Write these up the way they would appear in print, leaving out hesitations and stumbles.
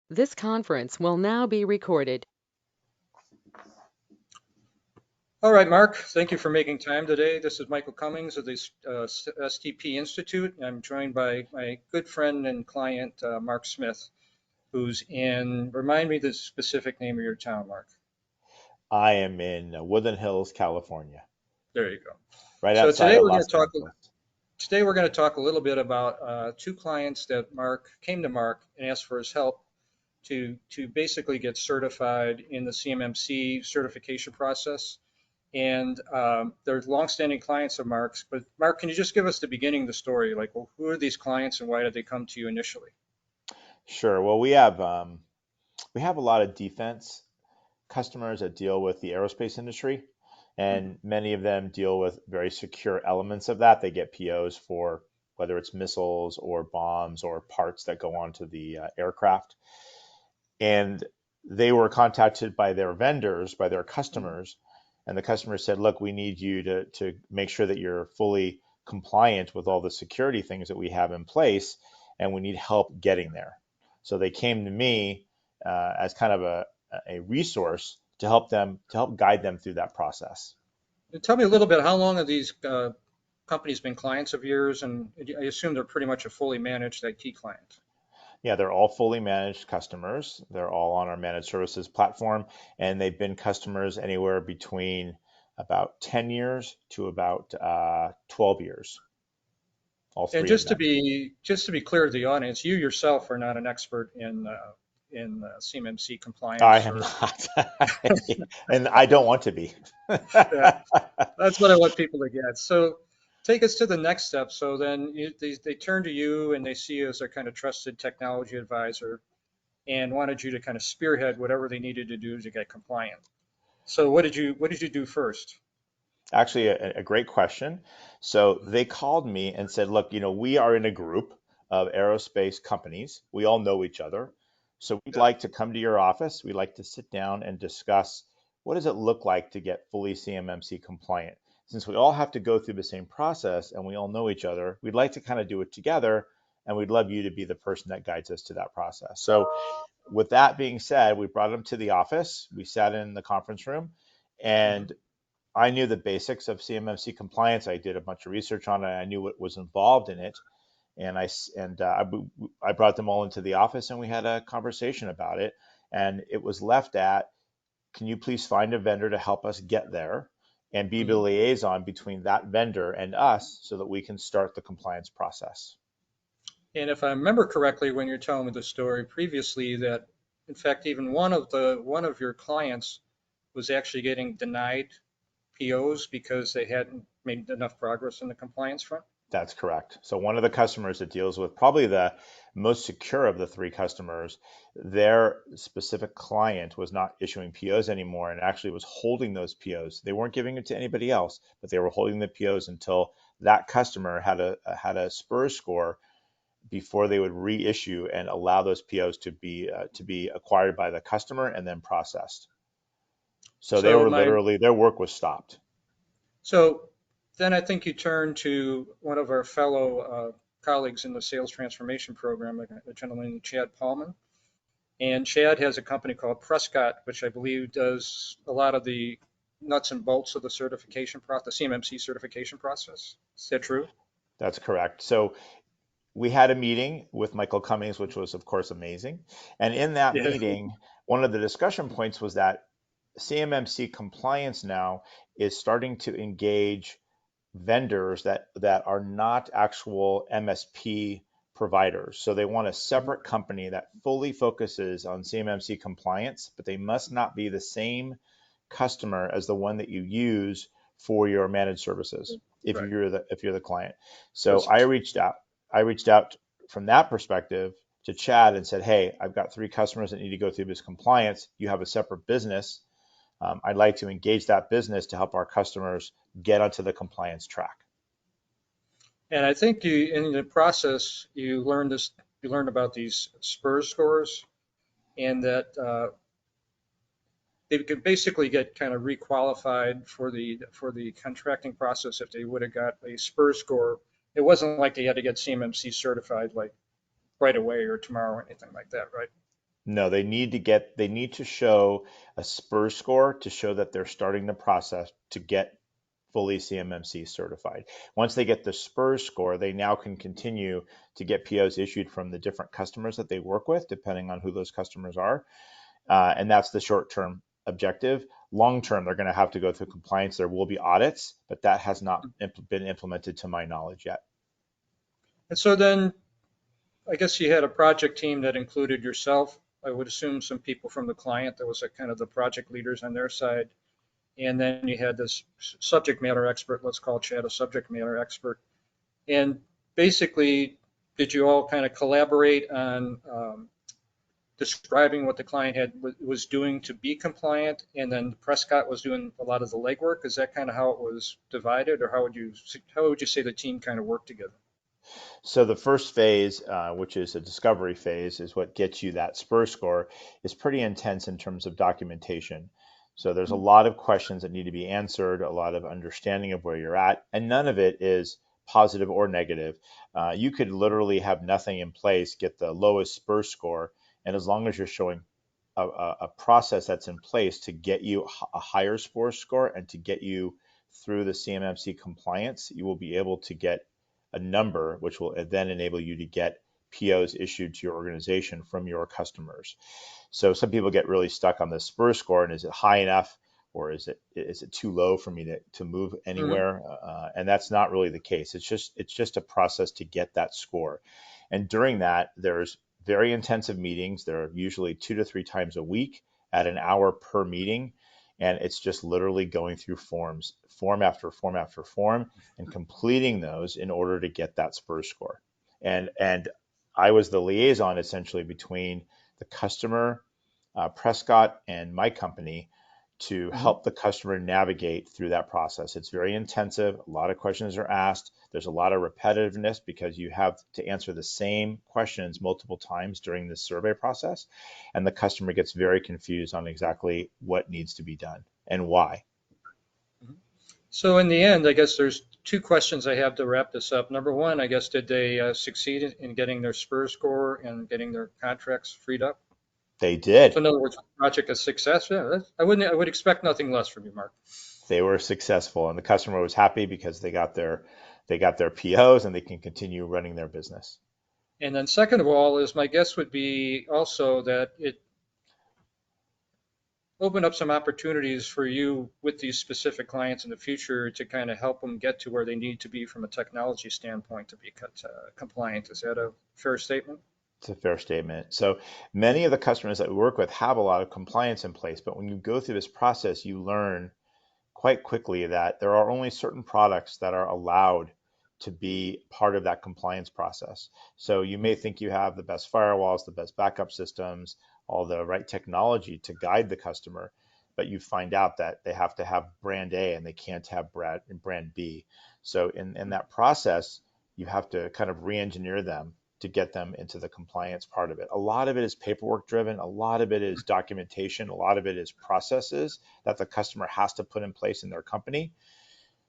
This conference will now be recorded. All right, Mark, thank you for making time today. This is Michael Cummings of the STP Institute. I'm joined by my good friend and client, Mark Smith, who's remind me the specific name of your town, Mark. I am in Woodland Hills, California, There you go. right So outside of Los Angeles. today we're going to talk a little bit about two clients that Mark came to Mark and asked for his help to basically get certified in the CMMC certification process. And they're longstanding clients of Mark's. But Mark, can you just give us the beginning of the story? Like, well, who are these clients and why did they come to you initially? Sure. Well, we have a lot of defense customers that deal with the aerospace industry, Mhm. and many of them deal with very secure elements of that. They get POs for whether it's missiles or bombs or parts that go onto the aircraft. And they were contacted by their vendors, by their customers, and the customer said, "Look, we need you to make sure that you're fully compliant with all the security things that we have in place, and we need help getting there." So they came to me as kind of a resource to help guide them through that process. Tell me a little bit, how long have these companies been clients of yours? And I assume they're pretty much a fully managed IT client. Yeah, they're all fully managed customers. They're all on our managed services platform, and they've been customers anywhere between about 10 years to about 12 years, all And three of them. just to be clear to the audience, you yourself are not an expert in CMMC I compliance am or not, and I don't want to be. yeah, that's what I want people to get. So take us to the next step. So then they turn to you and they see you as their kind of trusted technology advisor and wanted you to kind of spearhead whatever they needed to do to get compliant. So what did you do first? Actually, a great question. So they called me and said, "Look, we are in a group of aerospace companies. We all know each other. So we'd Yeah. like to come to your office. We'd like to sit down and discuss what does it look like to get fully CMMC compliant. Since we all have to go through the same process and we all know each other, we'd like to kind of do it together, and we'd love you to be the person that guides us to that process." So with that being said, we brought them to the office. We sat in the conference room, Mhm. and I knew the basics of CMMC compliance. I did a bunch of research on it. I knew what was involved in it, and I brought them all into the office, and we had a conversation about it. And it was left at, "Can you please find a vendor to help us get there, and be the Mhm. liaison between that vendor and us, so that we can start the compliance process." And if I remember correctly, when you're telling me the story previously, that in fact even one of your clients was actually getting denied POs because they hadn't made enough progress in the compliance front. That's correct. So one of the customers that deals with probably the most secure of the three customers, their specific client was not issuing POs anymore and actually was holding those POs. They weren't giving it to anybody else, but they were holding the POs until that customer had a SPRS score before they would reissue and allow those POs to be acquired by the customer and then processed. So they So were my literally, their work was stopped. so then I think you turn to one of our fellow colleagues in the sales transformation program, a gentleman named Chad Paalman. And Chad has a company called Prescott, which I believe does a lot of the nuts and bolts of the certification process, the CMMC certification process. Is that true? That's correct. So we had a meeting with Michael Cummings, which was, of course, amazing. And in that Yeah. meeting, one of the discussion points was that CMMC compliance now is starting to engage vendors that are not actual MSP providers. So they want a Mhm. separate company that fully focuses on CMMC compliance, but they must not be the same customer as the one that you use for your managed services Right. if you're the client. So Because I reached out from that perspective to Chad and said, "Hey, I've got three customers that need to go through this compliance. You have a separate business. I'd like to engage that business to help our customers get onto the compliance track." and I think you in the process you learned about these SPRS scores and that they could basically get kind of requalified for the contracting process if they would have got a SPRS score. It wasn't like they had to get CMMC certified like right away or tomorrow or anything like that, right? No, they need to show a SPRS score to show that they're starting the process to get fully CMMC certified. Once they get the SPRS score, they now can continue to get POs issued from the different customers that they work with, depending on who those customers are. And that's the short-term objective. Long-term, they're going to have to go through compliance. There will be audits, but that has not been implemented to my knowledge yet. And so then I guess you had a project team that included yourself. I would assume some people from the client that was like kind of the project leaders on their side. And then you had this subject matter expert, let's call Chad a subject matter expert. And basically, did you all kind of collaborate on describing what the client was doing to be compliant, and then Prescott was doing a lot of the legwork? Is that kind of how it was divided, or how would you say the team kind of worked together? So the first phase, which is a discovery phase, is what gets you that SPRS score, is pretty intense in terms of documentation. So there's a lot of questions that need to be answered, a lot of understanding of where you're at, and none of it is positive or negative. You could literally have nothing in place, get the lowest SPRS score, and as long as you're showing a process that's in place to get you a higher SPRS score and to get you through the CMMC compliance, you will be able to get a number, which will then enable you to get POs issued to your organization from your customers. So some people get really stuck on the SPRS score, and is it high enough, or is it too low for me to move anywhere? And that's not really the case. It's just a process to get that score. And during that, there's very intensive meetings. There are usually 2 to 3 times a week at an hour per meeting. And it's just literally going through forms, form after form after form, and completing those in order to get that SPRS score. And I was the liaison essentially between the customer, Prescott, and my company to help the customer navigate through that process. It's very intensive. A lot of questions are asked. There's a lot of repetitiveness because you have to answer the same questions multiple times during this survey process. And the customer gets very confused on exactly what needs to be done and why. So in the end, I guess there's 2 questions I have to wrap this up. Number one, I guess, did they succeed in getting their SPRS score and getting their contracts freed up? They did. So in other words, project a success. Yeah, I would expect nothing less from you, Mark. They were successful, and the customer was happy because they got their POs and they can continue running their business. And then second of all, is my guess would be also that it opened up some opportunities for you with these specific clients in the future to kind of help them get to where they need to be from a technology standpoint to be compliant. Is that a fair statement? It's a fair statement. So many of the customers that we work with have a lot of compliance in place, but when you go through this process, you learn quite quickly that there are only certain products that are allowed to be part of that compliance process. So you may think you have the best firewalls, the best backup systems, all the right technology to guide the customer, but you find out that they have to have brand A and they can't have brand B. So in that process, you have to kind of re-engineer them to get them into the compliance part of it. A lot of it is paperwork driven. A lot of it is documentation. A lot of it is processes that the customer has to put in place in their company.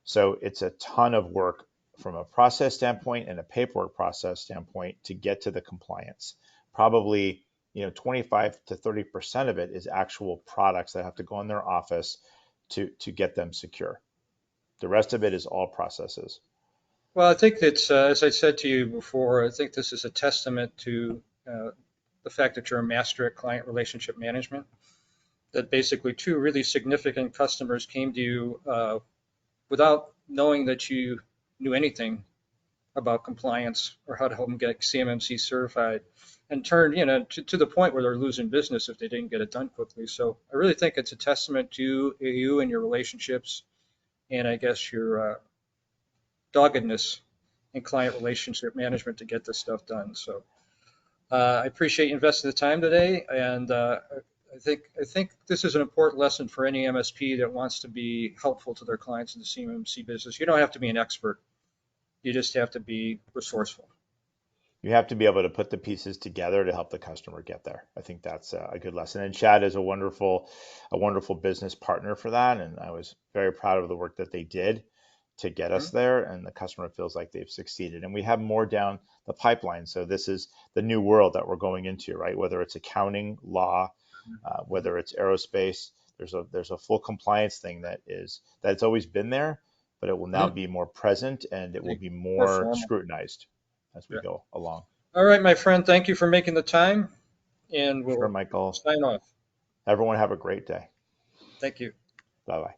So it's a ton of work from a process standpoint and a paperwork process standpoint to get to the compliance. Probably, 25 to 30% of it is actual products that have to go in their office to get them secure. The rest of it is all processes. Well, I think it's, as I said to you before, I think this is a testament to the fact that you're a master at client relationship management, that basically 2 really significant customers came to you without knowing that you knew anything about compliance or how to help them get CMMC certified, and turned, to the point where they're losing business if they didn't get it done quickly. So I really think it's a testament to you and your relationships, and I guess your doggedness in client relationship management to get this stuff done. So I appreciate you investing the time today, and I think this is an important lesson for any MSP that wants to be helpful to their clients in the CMMC business. You don't have to be an expert. You just have to be resourceful. You have to be able to put the pieces together to help the customer get there. I think that's a good lesson. And Chad is a wonderful business partner for that. And I was very proud of the work that they did to get us there, and the customer feels like they've succeeded. And we have more down the pipeline. So this is the new world that we're going into, right? Whether it's accounting, law, whether it's aerospace, there's a full compliance thing that's always been there, but it will now be more present, and it will be more scrutinized as we go along. All right, my friend, thank you for making the time, and we'll Sure, Michael. sign off. Everyone have a great day. Thank you. Bye-bye.